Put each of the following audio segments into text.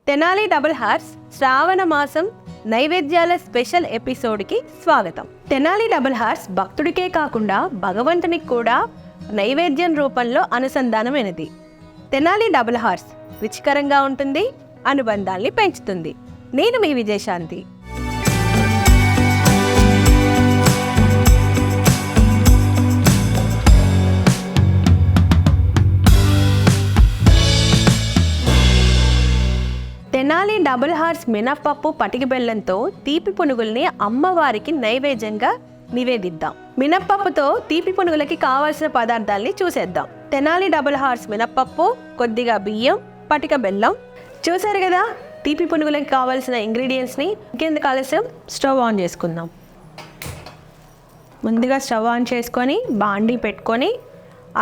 Tenali double horse శ్రావణ మాసం నైవేద్యాల special ఎపిసోడ్కి స్వాగతం. Tenali double horse భక్తుడికే కాకుండా భగవంతునికి కూడా నైవేద్యం రూపంలో అనుసంధానమైనది. తెనాలి డబుల్ హార్స్ రుచికరంగా ఉంటుంది, అనుబంధాల్ని పెంచుతుంది. నేను మీ విజయశాంతి. తెనాలి డబుల్ హార్స్ మినప్పప్పు పటిక బెల్లంతో తీపి పునుగుల్ని అమ్మవారికి నైవేద్యంగా నివేదిద్దాం. మినప్పప్పుతో తీపి పునుగులకి కావాల్సిన పదార్థాలని చూసేద్దాం. తెనాలి డబుల్ హార్స్ మినప్పప్పు, కొద్దిగా బియ్యం, పటిక బెల్లం. చూసారు కదా తీపి పునుగులకి కావాల్సిన ఇంగ్రీడియంట్స్ని. ఇంకెందుకు ఆలస్యం, స్టవ్ ఆన్ చేసుకుందాం. ముందుగా స్టవ్ ఆన్ చేసుకొని బాండీ పెట్టుకొని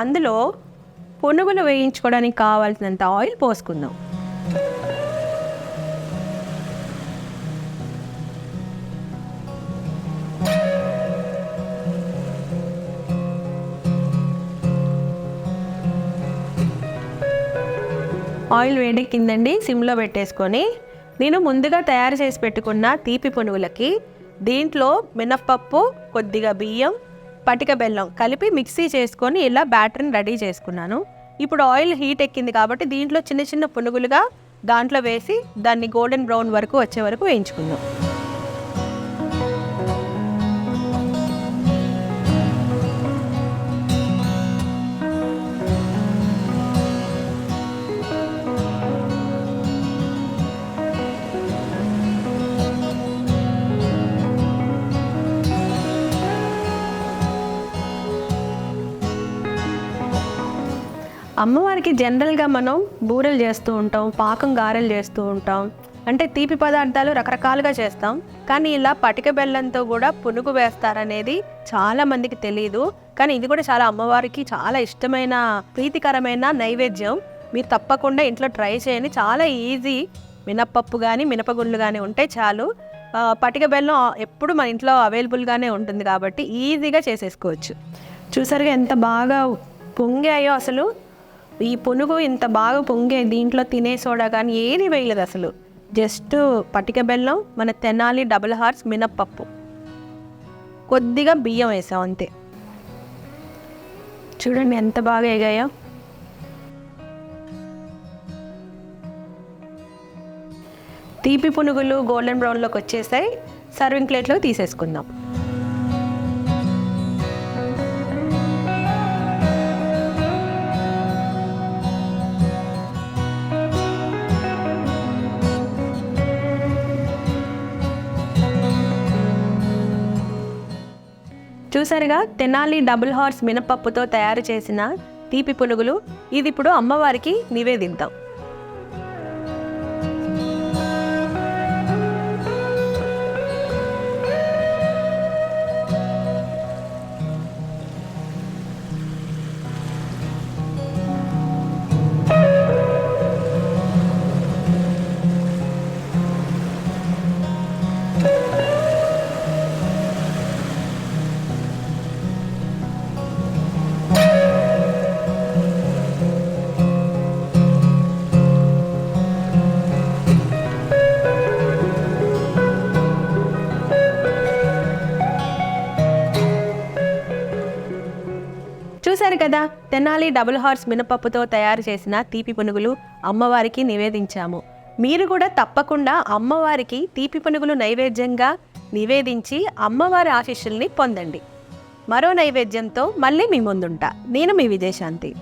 అందులో పునుగులు వేయించుకోవడానికి కావాల్సినంత ఆయిల్ పోసుకుందాం. ఆయిల్ వేడెక్కిందండి, సిమ్లో పెట్టేసుకొని నేను ముందుగా తయారు చేసి పెట్టుకున్న తీపి పునుగులకి దీంట్లో మినప్పప్పు, కొద్దిగా బియ్యం, పటిక బెల్లం కలిపి మిక్సీ చేసుకొని ఇలా బ్యాటర్ని రెడీ చేసుకున్నాను. ఇప్పుడు ఆయిల్ హీట్ ఎక్కింది కాబట్టి దీంట్లో చిన్న చిన్న పునుగులుగా దాంట్లో వేసి దాన్ని గోల్డెన్ బ్రౌన్ వరకు వచ్చే వరకు వేయించుకుందాం. అమ్మవారికి జనరల్గా మనం బూరెలు చేస్తూ ఉంటాం, పాకం గారెలు చేస్తూ ఉంటాం, అంటే తీపి పదార్థాలు రకరకాలుగా చేస్తాం. కానీ ఇలా పటిక బెల్లంతో కూడా పునుగు వేస్తారనేది చాలా మందికి తెలియదు. కానీ ఇది కూడా చాలా అమ్మవారికి చాలా ఇష్టమైన ప్రీతికరమైన నైవేద్యం. మీరు తప్పకుండా ఇంట్లో ట్రై చేయండి, చాలా ఈజీ. మినప్పప్పు కానీ మినపగుళ్ళు కానీ ఉంటే చాలు. పటిక బెల్లం ఎప్పుడు మన ఇంట్లో అవైలబుల్గానే ఉంటుంది కాబట్టి ఈజీగా చేసేసుకోవచ్చు. చూసారుగా ఎంత బాగా పొంగాయో. అసలు ఈ పునుగు ఇంత బాగా పొంగే, దీంట్లో తినే సోడా కానీ ఏది వేయలేదు అసలు. జస్ట్ పటిక బెల్లం, మన తెనాలి డబుల్ హార్స్ మినప్పప్పు, కొద్దిగా బియ్యం వేసాం అంతే. చూడండి ఎంత బాగా ఎగాయో. తీపి పునుగులు గోల్డెన్ బ్రౌన్లోకి వచ్చేసాయి. సర్వింగ్ ప్లేట్లో తీసేసుకుందాం. చూసారుగా తెనాలి డబుల్ హార్స్ మినపప్పుతో తయారు చేసిన తీపి పునుగులు. ఇది ఇప్పుడు అమ్మవారికి నివేదిద్దాం. చూశారు కదా, తెనాలి డబుల్ హార్స్ మినపప్పుతో తయారు చేసిన తీపి పునుగులు అమ్మవారికి నివేదించాము. మీరు కూడా తప్పకుండా అమ్మవారికి తీపి పునుగులు నైవేద్యంగా నివేదించి అమ్మవారి ఆశీస్సుల్ని పొందండి. మరో నైవేద్యంతో మళ్ళీ మీ ముందుంటా. నేను మీ విజయశాంతి.